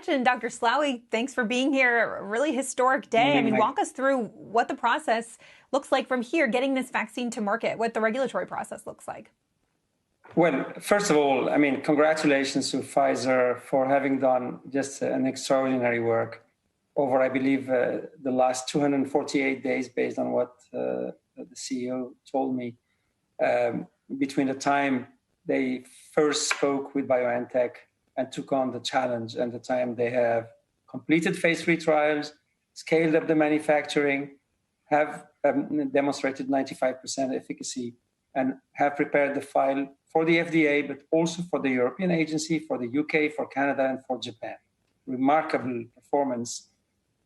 much. And Dr. Slaoui, thanks for being here. A really historic day. I mean, walk us through what the process looks like from here, getting this vaccine to market, what the regulatory process looks like. Well, first of all, I mean, congratulations to Pfizer for having done just an extraordinary work over, I believe, the last 248 days, based on what the CEO told me, between the time they first spoke with BioNTech and took on the challenge and the time they have completed phase 3 trials, scaled up the manufacturing, have demonstrated 95% efficacy, and have prepared the file for the FDA, but also for the European agency, for the UK, for Canada, and for Japan. Remarkable performance.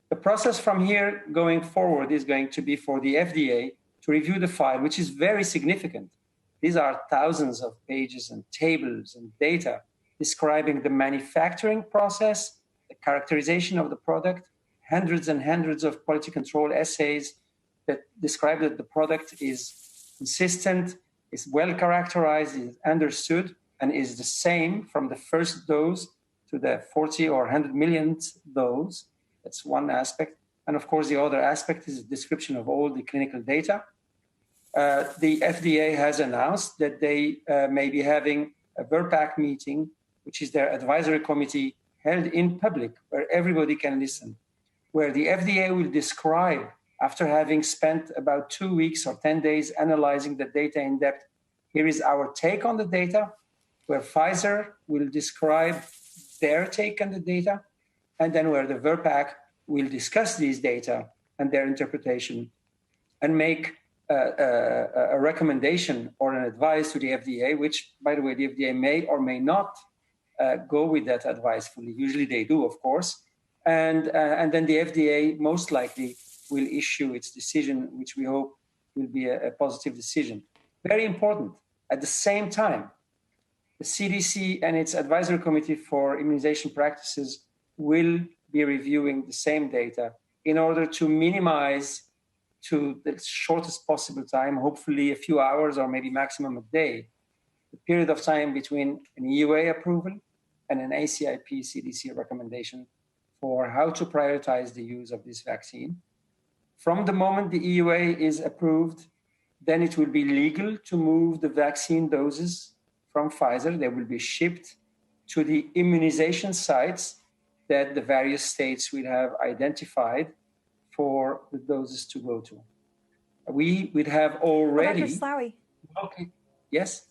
The process from here going forward is going to be for the FDA to review the file, which is very significant. These are thousands of pages and tables and data describing the manufacturing process, the characterization of the product, hundreds and hundreds of quality control assays that describe that the product is consistent, is well characterized, is understood, and is the same from the first dose to the 40 or 100 millionth dose. That's one aspect. And of course, the other aspect is a description of all the clinical data. The FDA has announced that they may be having a VRBPAC meeting, which is their advisory committee, held in public where everybody can listen, where the FDA will describe, after having spent about 2 weeks or 10 days analyzing the data in depth, here is our take on the data, where Pfizer will describe their take on the data, and then where the VRBPAC will discuss these data and their interpretation and make a recommendation or an advice to the FDA, which, by the way, the FDA may or may not go with that advice fully. Usually they do, of course. And then the FDA most likely will issue its decision, which we hope will be a positive decision. Very important. At the same time, the CDC and its advisory committee for immunization practices will be reviewing the same data in order to minimize to the shortest possible time, hopefully a few hours or maybe maximum a day, the period of time between an EUA approval and an ACIP CDC recommendation for how to prioritize the use of this vaccine. From the moment the EUA is approved, then it will be legal to move the vaccine doses from Pfizer. They will be shipped to the immunization sites that the various states will have identified for the doses to go to. We would have already... Dr. Slaoui. Okay, yes?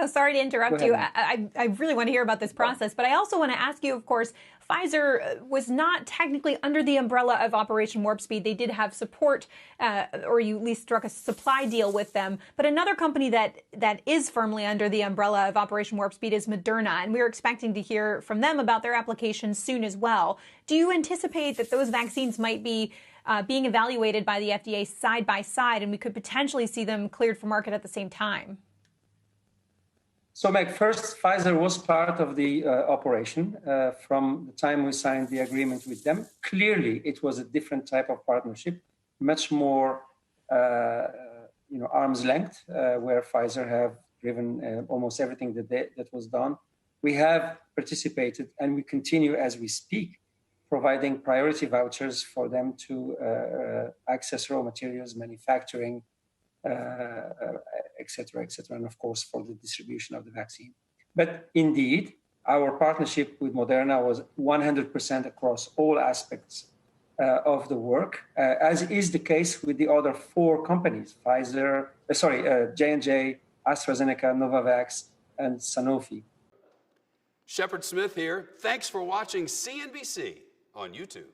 Sorry to interrupt you. I really want to hear about this process, but I also want to ask you, of course, Pfizer was not technically under the umbrella of Operation Warp Speed. They did have support, or you at least struck a supply deal with them. But another company that is firmly under the umbrella of Operation Warp Speed is Moderna, and we're expecting to hear from them about their application soon as well. Do you anticipate that those vaccines might be being evaluated by the FDA side by side, and we could potentially see them cleared for market at the same time? So, Meg, first, Pfizer was part of the operation from the time we signed the agreement with them. Clearly, it was a different type of partnership, much more, arm's length, where Pfizer have driven almost everything that was done. We have participated, and we continue as we speak, providing priority vouchers for them to access raw materials, manufacturing, et cetera, and of course for the distribution of the vaccine. But indeed, our partnership with Moderna was 100% across all aspects of the work, as is the case with the other 4 companies, J&J, AstraZeneca, Novavax, and Sanofi. Shepard Smith here. Thanks for watching CNBC on YouTube.